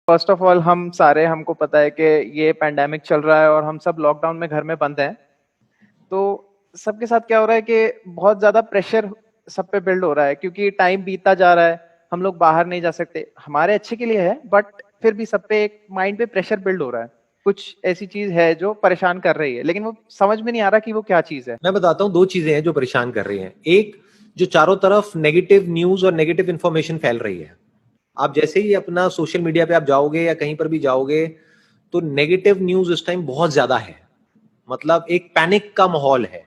First of all हमको पता है कि ये पैंडेमिक चल रहा है और हम सब लॉकडाउन में घर में बंद हैं। तो सबके साथ क्या हो रहा है कि बहुत ज्यादा प्रेशर सब पे बिल्ड हो रहा है, क्योंकि टाइम बीतता जा रहा है। हम लोग बाहर नहीं जा सकते, हमारे अच्छे के लिए है, बट फिर भी सब पे एक माइंड पे प्रेशर बिल्ड हो रहा है। कुछ ऐसी चीज है जो परेशान कर रही है, लेकिन वो समझ में नहीं आ रहा कि वो क्या चीज है। मैं बताता हूँ, दो चीजें हैं जो परेशान कर रही हैं। एक, जो चारों तरफ नेगेटिव न्यूज और नेगेटिव इंफॉर्मेशन फैल रही है। आप जैसे ही अपना सोशल मीडिया पे आप जाओगे या कहीं पर भी जाओगे, तो नेगेटिव न्यूज इस टाइम बहुत ज्यादा है। मतलब एक पैनिक का माहौल है,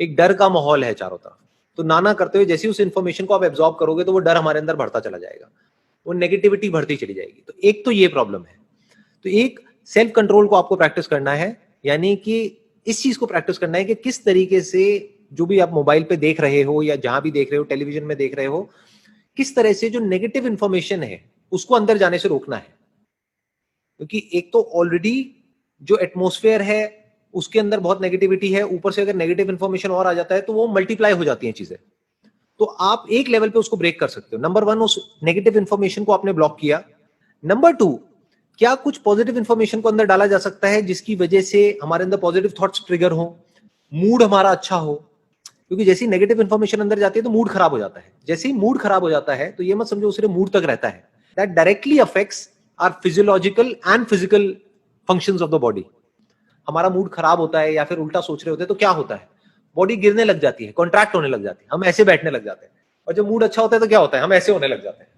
एक डर का माहौल है चारों तरफ। तो नाना करते हुए जैसे ही उस इंफॉर्मेशन को आप एब्जॉर्ब करोगे, तो वो डर हमारे अंदर बढ़ता चला जाएगा, वो नेगेटिविटी बढ़ती चली जाएगी। तो एक तो ये प्रॉब्लम है। तो एक, सेल्फ कंट्रोल को आपको प्रैक्टिस करना है। यानी कि इस चीज को प्रैक्टिस करना है कि किस तरीके से जो भी आप मोबाइल पे देख रहे हो या जहां भी देख रहे हो, टेलीविजन में देख रहे हो, किस तरह से जो नेगेटिव इंफॉर्मेशन है उसको अंदर जाने से रोकना है। क्योंकि एक तो ऑलरेडी जो एटमॉस्फेयर है उसके अंदर बहुत नेगेटिविटी है, ऊपर से अगर नेगेटिव इंफॉर्मेशन और आ जाता है तो वो मल्टीप्लाई हो जाती हैं चीजें। तो आप एक लेवल पे उसको ब्रेक कर सकते हो। नंबर वन, उस नेगेटिव इंफॉर्मेशन को आपने ब्लॉक किया। नंबर टू, क्या कुछ पॉजिटिव इंफॉर्मेशन को अंदर डाला जा सकता है जिसकी वजह से हमारे अंदर पॉजिटिव थॉट्स ट्रिगर हो, मूड हमारा अच्छा हो। क्योंकि जैसे ही नेगेटिव इंफॉर्मेशन अंदर जाती है तो मूड खराब हो जाता है। जैसे ही मूड खराब हो जाता है तो ये मत समझो सिर्फ मूड तक रहता है, that directly affects our physiological and physical functions of the body. हमारा मूड खराब होता है या फिर उल्टा सोच रहे होते हैं तो क्या होता है, बॉडी गिरने लग जाती है, कॉन्ट्रैक्ट होने लग जाती है, हम ऐसे बैठने लग जाते हैं। और जब मूड अच्छा होता है तो क्या होता है, हम ऐसे होने लग जाते हैं,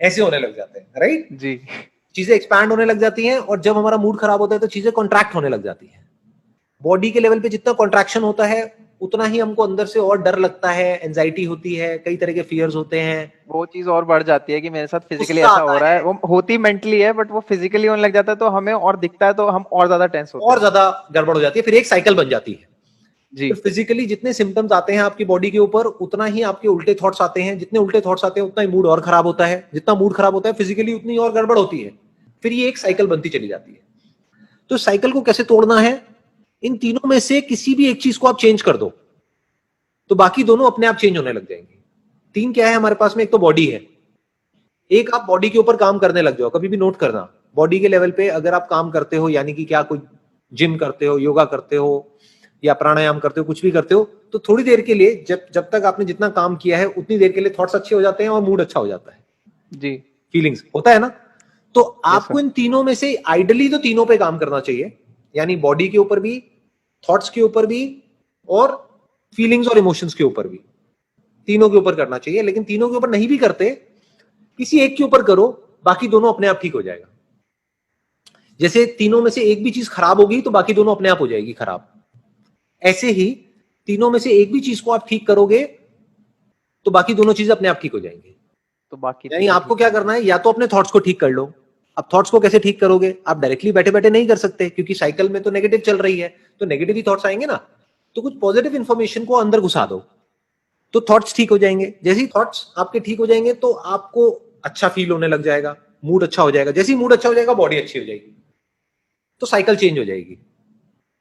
ऐसे होने लग जाते हैं, राइट। जी। चीजें एक्सपैंड होने लग जाती हैं। और जब हमारा मूड खराब होता है तो चीजें कॉन्ट्रैक्ट होने लग जाती है। बॉडी के लेवल पे जितना कॉन्ट्रैक्शन होता है उतना ही हमको अंदर से और डर लगता है, एंजाइटी होती है, कई तरह के फियर्स होते हैं, वो चीज और बढ़ जाती है कि मेरे साथ फिजिकली गुस्सा ऐसा आता हो रहा है। है, वो होती मेंटली है, बट वो फिजिकली होने लग जाता है तो हमें और दिखता है, तो हम और ज्यादा टेंस होते और हैं। ज्यादा गड़बड़ हो जाती है। फिर एक साइकिल बन जाती है। जी। फिर फिजिकली जितने सिम्टम्स आते हैं आपकी बॉडी के ऊपर, उतना ही आपके उल्टे थॉट्स आते हैं। जितने उल्टे थॉट्स आते हैं उतना ही मूड और खराब होता है। जितना मूड खराब होता है फिजिकली उतनी और गड़बड़ होती है। फिर ये एक साइकिल बनती चली जाती है। तो साइकिल को कैसे तोड़ना है, इन तीनों में से किसी भी एक चीज को आप चेंज कर दो तो बाकी दोनों अपने आप चेंज होने लग जाएंगे। तीन क्या है हमारे पास में, एक तो बॉडी है। एक, आप बॉडी के ऊपर काम करने लग जाओ। कभी भी नोट करना, बॉडी के लेवल पे अगर आप काम करते हो, यानी कि क्या कोई जिम करते हो, योगा करते हो या प्राणायाम करते हो, कुछ भी करते हो, तो थोड़ी देर के लिए, जब जब तक आपने जितना काम किया है उतनी देर के लिए थॉट्स अच्छे हो जाते हैं और मूड अच्छा हो जाता है, जी। फीलिंग्स होता है ना। तो यस आपको सर। इन तीनों में से आइडली तो तीनों पे काम करना चाहिए। यानी बॉडी के ऊपर भी, थॉट्स के ऊपर भी, और फीलिंग्स और इमोशंस के ऊपर भी। तीनों के ऊपर करना चाहिए। लेकिन तीनों के ऊपर नहीं भी करते, किसी एक के ऊपर करो, बाकी दोनों अपने आप ठीक हो जाएगा। जैसे तीनों में से एक भी चीज खराब होगी तो बाकी दोनों अपने आप हो जाएगी खराब। ऐसे ही तीनों में से एक भी चीज को आप ठीक करोगे तो बाकी दोनों चीजें अपने आप ठीक हो जाएंगी। तो बाकी यानी तीनों आपको ठीक क्या है। करना है, या तो अपने थॉट्स को ठीक कर लो। अब थॉट्स को कैसे ठीक करोगे, आप डायरेक्टली बैठे बैठे नहीं कर सकते, क्योंकि साइकिल में तो नेगेटिव चल रही है, तो नेगेटिव ही थॉट्स आएंगे ना। तो कुछ पॉजिटिव इंफॉर्मेशन को अंदर घुसा दो तो थॉट्स ठीक हो जाएंगे। जैसे ही थॉट्स आपके ठीक हो जाएंगे तो आपको अच्छा फील होने लग जाएगा, मूड अच्छा हो जाएगा। जैसे ही मूड अच्छा हो जाएगा, बॉडी अच्छी हो जाएगी, तो साइकिल चेंज हो जाएगी।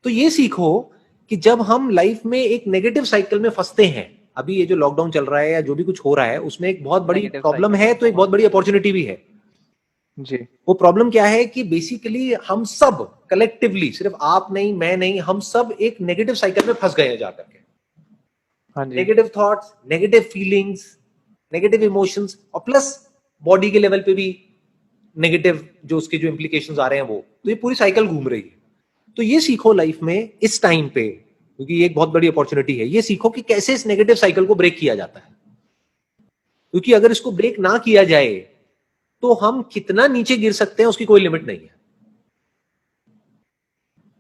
तो ये सीखो कि जब हम लाइफ में एक नेगेटिव साइकिल में फंसते हैं, अभी ये जो लॉकडाउन चल रहा है या जो भी कुछ हो रहा है उसमें एक बहुत बड़ी नेगेटिव प्रॉब्लम साइकिल है, में तो एक बहुत बड़ी अपॉर्चुनिटी भी है। जी। वो प्रॉब्लम क्या है कि बेसिकली हम सब कलेक्टिवली, सिर्फ आप नहीं, मैं नहीं, हम सब एक नेगेटिव साइकिल में फंस गए हैं जाकर के। हाँ जी। Negative thoughts, negative feelings, negative emotions, और प्लस बॉडी के लेवल पे भी नेगेटिव जो उसके जो इंप्लीकेशंस आ रहे हैं, वो तो ये पूरी साइकिल घूम रही है। तो ये सीखो लाइफ में इस टाइम पे, क्योंकि ये एक बहुत बड़ी अपॉर्चुनिटी है। ये सीखो कि कैसे इस नेगेटिव साइकिल को ब्रेक किया जाता है। क्योंकि अगर इसको ब्रेक ना किया जाए तो हम कितना नीचे गिर सकते हैं उसकी कोई लिमिट नहीं है।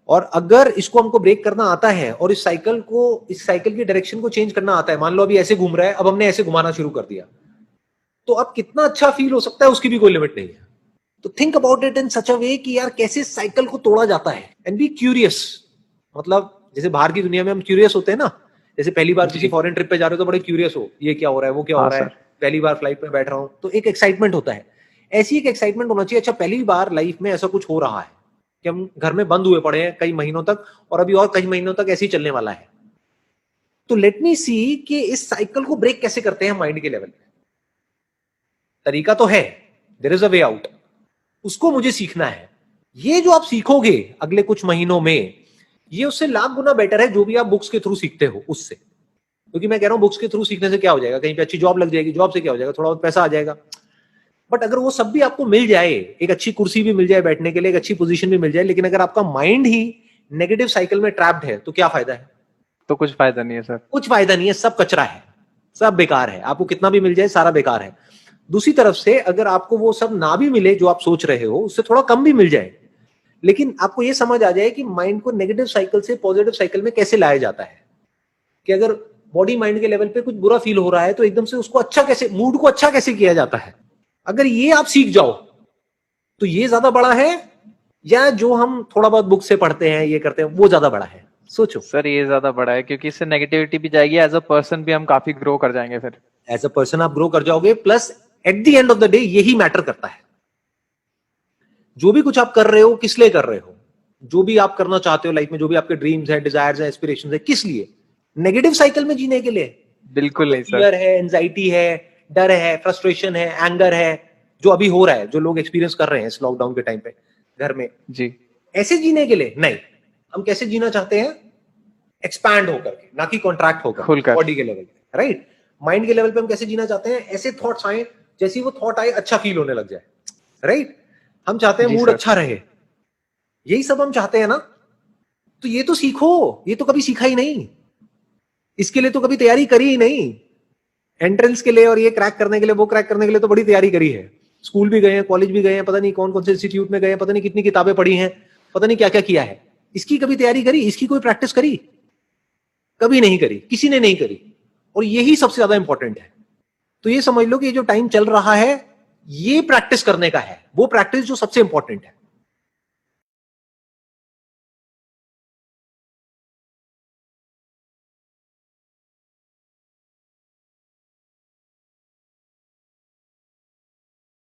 और अगर इसको हमको ब्रेक करना आता है और इस साइकिल को, इस साइकिल की डायरेक्शन को चेंज करना आता है, मान लो अभी ऐसे घूम रहा है, अब हमने ऐसे घुमाना शुरू कर दिया, तो अब कितना अच्छा फील हो सकता है उसकी भी कोई लिमिट नहीं है। तो थिंक अबाउट इट इन सच अ वे कि यार कैसे साइकिल को तोड़ा जाता है, एंड बी क्यूरियस। मतलब जैसे बाहर की दुनिया में हम क्यूरियस होते हैं ना, जैसे पहली बार किसी जी। फॉरेन ट्रिप पे जा रहे हो तो बड़े क्यूरियस हो, ये क्या हो रहा है, वो क्या हो हाँ रहा है, सर। पहली बार फ्लाइट में बैठ रहा हूं, तो एक एक्साइटमेंट होता है। ऐसी एक एक्साइटमेंट होना चाहिए, अच्छा पहली बार लाइफ में ऐसा कुछ हो रहा है कि हम घर में बंद हुए पड़े हैं कई महीनों तक, और अभी और कई महीनों तक ऐसे ही चलने वाला है। तो लेट मी सी कि इस साइकिल को ब्रेक कैसे करते हैं माइंड के लेवल पे। तरीका तो है, there is a way out. उसको मुझे सीखना है। ये जो आप सीखोगे अगले कुछ महीनों में, ये उससे लाख गुना बेटर है जो भी आप बुक्स के थ्रू सीखते हो उससे। क्योंकि मैं कह रहा हूं बुक्स के थ्रू सीखने से क्या हो जाएगा, कहीं पे अच्छी जॉब लग जाएगी, जॉब से क्या हो जाएगा, थोड़ा बहुत पैसा आ जाएगा। बट अगर वो सब भी आपको मिल जाए, एक अच्छी कुर्सी भी मिल जाए बैठने के लिए, एक अच्छी पोजीशन भी मिल जाए, लेकिन अगर आपका माइंड ही नेगेटिव साइकिल में ट्रैप्ड है, तो क्या फायदा है? तो कुछ फायदा नहीं है सर। कुछ फायदा नहीं है, सब कचरा है, सब बेकार है। आपको कितना भी मिल जाए सारा बेकार है। दूसरी तरफ से अगर आपको वो सब ना भी मिले जो आप सोच रहे हो, उससे थोड़ा कम भी मिल जाए, लेकिन आपको ये समझ आ जाए कि माइंड को नेगेटिव साइकिल से पॉजिटिव साइकिल में कैसे लाया जाता है, कि अगर बॉडी माइंड के लेवल पे कुछ बुरा फील हो रहा है तो एकदम से उसको अच्छा कैसे, मूड को अच्छा कैसे किया जाता है, अगर ये आप सीख जाओ तो ये ज्यादा बड़ा है, या जो हम थोड़ा बहुत बुक से पढ़ते हैं ये करते हैं वो ज्यादा बड़ा है? सोचो। सर ये ज्यादा बड़ा है, क्योंकि इससे नेगेटिविटी भी जाएगी, एज अ पर्सन भी हम काफी ग्रो कर जाएंगे फिर। एज अ पर्सन आप ग्रो कर जाओगे, plus at the end of the day यही मैटर करता है। जो भी कुछ आप कर रहे हो किस लिए कर रहे हो, जो भी आप करना चाहते हो लाइफ में, जो भी आपके ड्रीम्स है, डिजायर्स है, एस्पिरेशंस है, किस लिए? नेगेटिव साइकिल में जीने के लिए? बिल्कुल नहीं सर। फियर है, एंजाइटी है, डर है, फ्रस्ट्रेशन है, एंगर है, जो अभी हो रहा है, जो लोग एक्सपीरियंस कर रहे हैं इस लॉकडाउन के टाइम पे घर में, जी। ऐसे जीने के लिए नहीं। हम कैसे जीना चाहते हैं? एक्सपैंड होकर के, ना कि कॉन्ट्रैक्ट होकर, खुलकर। बॉडी के लेवल पे, राइट? माइंड के लेवल पे हम कैसे जीना चाहते हैं? ऐसे थॉट्स आए, जैसे वो थॉट आए अच्छा फील होने लग जाए, राइट? हम चाहते हैं जी मूड सर। अच्छा रहे, यही सब हम चाहते हैं ना। तो ये तो सीखो, ये तो कभी सीखा ही नहीं, इसके लिए तो कभी तैयारी करी ही नहीं। एंट्रेंस के लिए और ये क्रैक करने के लिए, वो क्रैक करने के लिए तो बड़ी तैयारी करी है, स्कूल भी गए हैं, कॉलेज भी गए हैं, पता नहीं कौन कौन से इंस्टीट्यूट में गए हैं, पता नहीं कितनी किताबें पढ़ी हैं, पता नहीं क्या क्या किया है। इसकी कभी तैयारी करी? इसकी कोई प्रैक्टिस करी? कभी नहीं करी, किसी ने नहीं करी। और यही सबसे ज्यादा इंपॉर्टेंट है। तो ये समझ लो कि ये जो टाइम चल रहा है ये प्रैक्टिस करने का है, वो प्रैक्टिस जो सबसे इंपॉर्टेंट है।